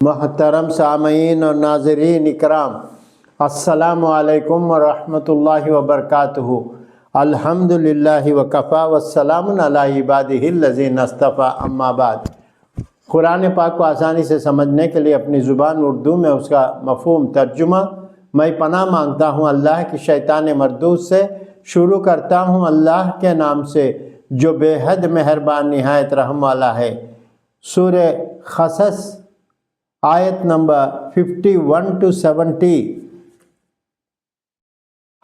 محترم سامعین اور ناظرین اکرام، السلام علیکم ورحمۃ وبرکاتہ۔ الحمدللہ وکفا والسلام علی عبادہ الذین اصطفیٰ، اما بعد۔ قرآن پاک کو آسانی سے سمجھنے کے لیے اپنی زبان اردو میں اس کا مفہوم ترجمہ میں پناہ مانگتا ہوں اللہ کی شیطان مردود سے۔ شروع کرتا ہوں اللہ کے نام سے جو بے حد مہربان نہایت رحم والا ہے۔ سورہ قصص آیت نمبر 51 to 70۔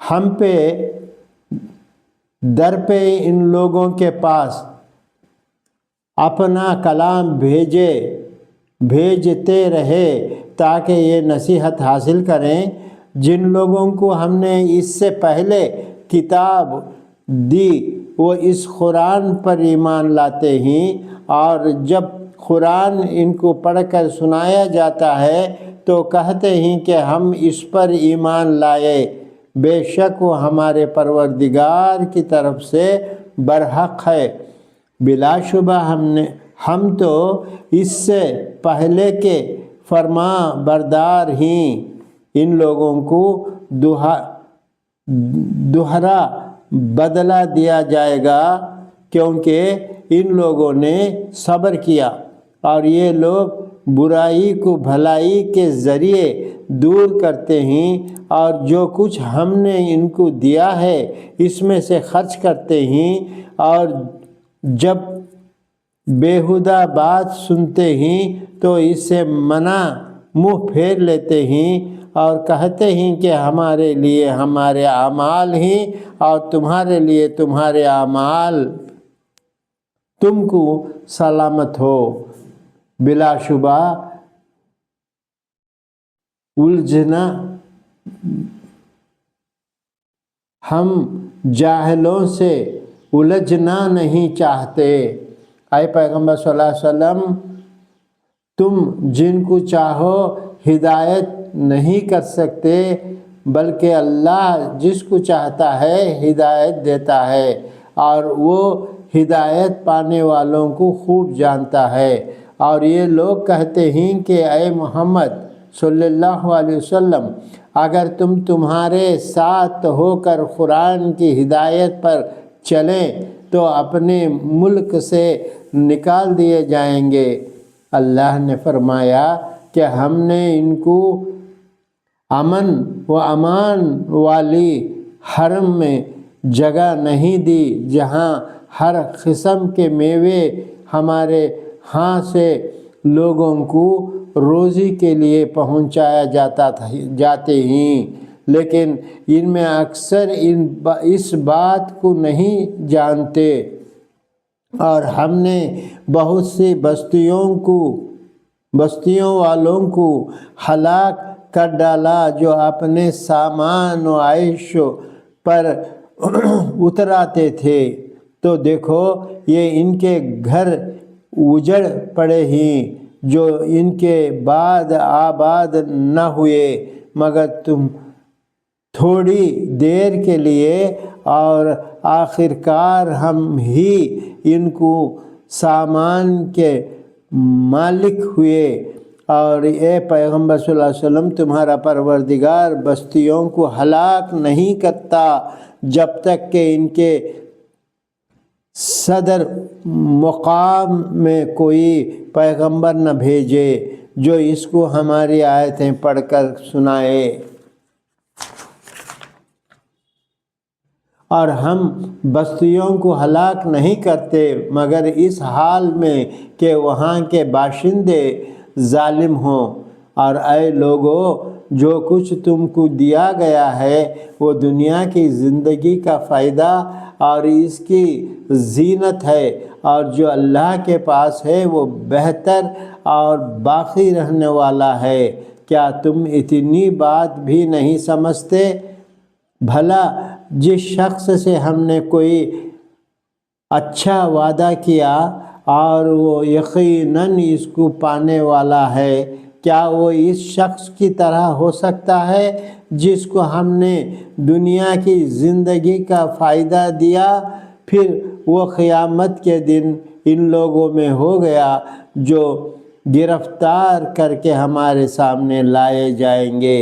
ہم پہ در پہ ان لوگوں کے پاس اپنا کلام بھیجتے رہے تاکہ یہ نصیحت حاصل کریں جن لوگوں کو ہم نے اس سے پہلے کتاب دی وہ اس قرآن پر ایمان لاتے ہیں، اور جب قرآن ان کو پڑھ کر سنایا جاتا ہے تو کہتے ہیں کہ ہم اس پر ایمان لائے، بے شک وہ ہمارے پروردگار کی طرف سے برحق ہے۔ بلا شبہ ہم تو اس سے پہلے کے فرما بردار ہیں۔ ان لوگوں کو دوہرا بدلہ دیا جائے گا کیونکہ ان لوگوں نے صبر کیا، اور یہ لوگ برائی کو بھلائی کے ذریعے دور کرتے ہیں، اور جو کچھ ہم نے ان کو دیا ہے اس میں سے خرچ کرتے ہیں، اور جب بیہودہ بات سنتے ہیں تو اس سے منہ پھیر لیتے ہیں اور کہتے ہیں کہ ہمارے لیے ہمارے اعمال ہیں اور تمہارے لیے تمہارے اعمال، تم کو سلامت ہو۔ بلا شبہ الجھنا ہم جاہلوں سے الجھنا نہیں چاہتے۔ اے پیغمبر صلی اللہ علیہ وسلم، تم جن کو چاہو ہدایت نہیں کر سکتے، بلکہ اللہ جس کو چاہتا ہے ہدایت دیتا ہے، اور وہ ہدایت پانے والوں کو خوب جانتا ہے۔ اور یہ لوگ کہتے ہیں کہ اے محمد صلی اللہ علیہ وسلم، اگر تمہارے ساتھ ہو کر قرآن کی ہدایت پر چلیں تو اپنے ملک سے نکال دیے جائیں گے۔ اللہ نے فرمایا کہ ہم نے ان کو امن و امان والی حرم میں جگہ نہیں دی جہاں ہر قسم کے میوے ہمارے ہاں سے لوگوں کو روزی کے لیے پہنچایا جاتے ہیں، لیکن ان میں اکثر اس بات کو نہیں جانتے، اور ہم نے بہت سی بستیوں والوں کو ہلاک کر ڈالا جو اپنے سامان و عیش پر اتراتے تھے، تو دیکھو یہ ان کے گھر اجڑ پڑے ہیں جو ان کے بعد آباد نہ ہوئے مگر تم تھوڑی دیر کے لیے، اور آخرکار ہم ہی ان کو سامان کے مالک ہوئے۔ اور اے پیغمبر صلی اللہ علیہ وسلم، تمہارا پروردگار بستیوں کو ہلاک نہیں کرتا جب تک کہ ان کے صدر مقام میں کوئی پیغمبر نہ بھیجے جو اس کو ہماری آیتیں پڑھ کر سنائے۔ اور ہم بستیوں کو ہلاک نہیں کرتے مگر اس حال میں کہ وہاں کے باشندے ظالم ہوں۔ اور اے لوگو، جو کچھ تم کو دیا گیا ہے وہ دنیا کی زندگی کا فائدہ اور اس کی زینت ہے، اور جو اللہ کے پاس ہے وہ بہتر اور باقی رہنے والا ہے۔ کیا تم اتنی بات بھی نہیں سمجھتے؟ بھلا جس شخص سے ہم نے کوئی اچھا وعدہ کیا اور وہ یقیناً اس کو پانے والا ہے، کیا وہ اس شخص کی طرح ہو سکتا ہے جس کو ہم نے دنیا کی زندگی کا فائدہ دیا، پھر وہ قیامت کے دن ان لوگوں میں ہو گیا جو گرفتار کر کے ہمارے سامنے لائے جائیں گے۔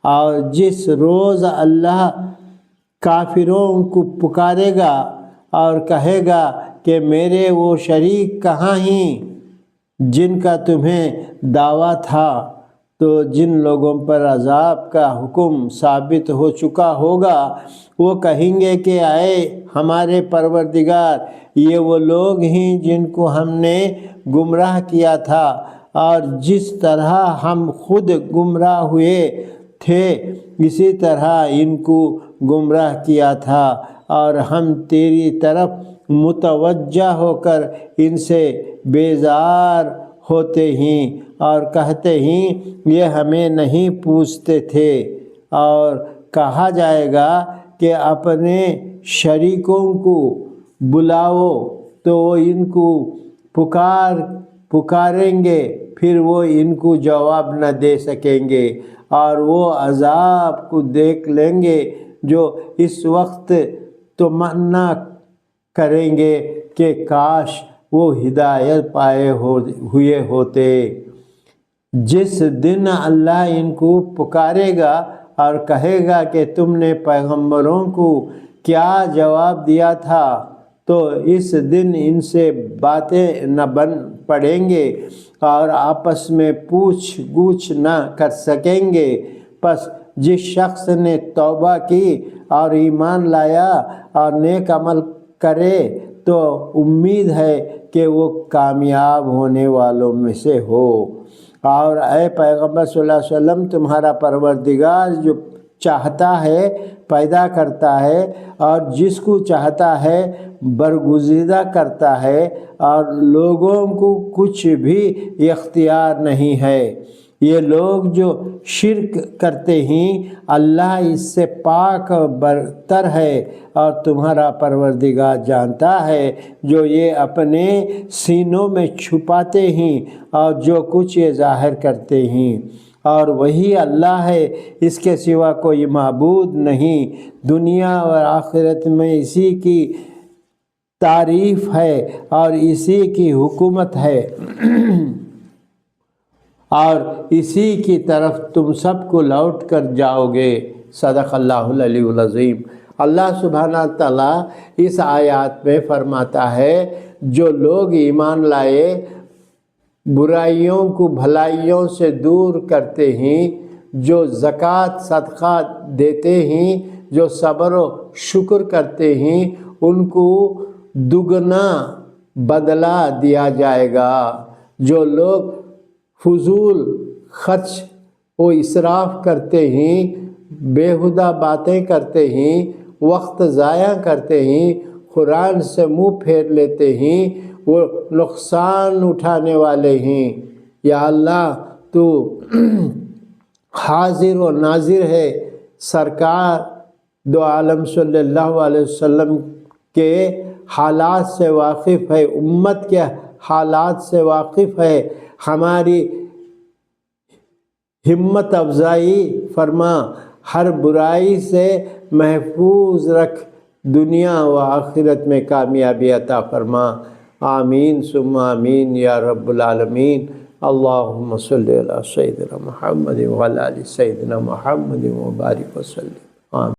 اور جس روز اللہ کافروں کو پکارے گا اور کہے گا کہ میرے وہ شریک کہاں ہیں جن کا تمہیں دعویٰ تھا، تو جن لوگوں پر عذاب کا حکم ثابت ہو چکا ہوگا وہ کہیں گے کہ اے ہمارے پروردگار، یہ وہ لوگ ہیں جن کو ہم نے گمراہ کیا تھا، اور جس طرح ہم خود گمراہ ہوئے تھے اسی طرح ان کو گمراہ کیا تھا، اور ہم تیری طرف متوجہ ہو کر ان سے بیزار ہوتے ہیں اور کہتے ہیں یہ ہمیں نہیں پوچھتے تھے۔ اور کہا جائے گا کہ اپنے شریکوں کو بلاؤ تو وہ ان کو پکاریں گے، پھر وہ ان کو جواب نہ دے سکیں گے، اور وہ عذاب کو دیکھ لیں گے جو اس وقت تمنا کریں گے کہ کاش وہ ہدایت پائے ہوئے ہوتے۔ جس دن اللہ ان کو پکارے گا اور کہے گا کہ تم نے پیغمبروں کو کیا جواب دیا تھا، تو اس دن ان سے باتیں نہ بن پڑیں گے اور آپس میں پوچھ گچھ نہ کر سکیں گے۔ پس جس شخص نے توبہ کی اور ایمان لایا اور نیک عمل کرے تو امید ہے کہ وہ کامیاب ہونے والوں میں سے ہو۔ اور اے پیغمبر صلی اللہ علیہ وسلم، تمہارا پروردگار جو چاہتا ہے پیدا کرتا ہے اور جس کو چاہتا ہے برگزیدہ کرتا ہے، اور لوگوں کو کچھ بھی اختیار نہیں ہے۔ یہ لوگ جو شرک کرتے ہیں اللہ اس سے پاک برتر ہے، اور تمہارا پروردگار جانتا ہے جو یہ اپنے سینوں میں چھپاتے ہیں اور جو کچھ یہ ظاہر کرتے ہیں۔ اور وہی اللہ ہے، اس کے سوا کوئی معبود نہیں۔ دنیا اور آخرت میں اسی کی تعریف ہے اور اسی کی حکومت ہے، اور اسی کی طرف تم سب کو لوٹ کر جاؤ گے۔ صدق اللہ العلی العظیم۔ اللہ سبحانہ تعالیٰ اس آیات میں فرماتا ہے جو لوگ ایمان لائے، برائیوں کو بھلائیوں سے دور کرتے ہیں، جو زکوٰۃ صدقہ دیتے ہیں، جو صبر و شکر کرتے ہیں، ان کو دگنا بدلہ دیا جائے گا۔ جو لوگ فضول خرچ و اسراف کرتے ہیں، بیہودہ باتیں کرتے ہیں، وقت ضائع کرتے ہیں، قرآن سے منہ پھیر لیتے ہیں، وہ نقصان اٹھانے والے ہیں۔ یا اللہ تو حاضر و ناظر ہے، سرکار دو عالم صلی اللہ علیہ وسلم کے حالات سے واقف ہے، امت کے حالات سے واقف ہے۔ ہماری ہمت افزائی فرما، ہر برائی سے محفوظ رکھ، دنیا و آخرت میں کامیابی عطا فرما۔ آمین ثم آمین یا رب العالمین۔ اللہم صلی علی سیدنا محمد وعلی آل سیدنا محمد وبارک وسلم۔ آمین۔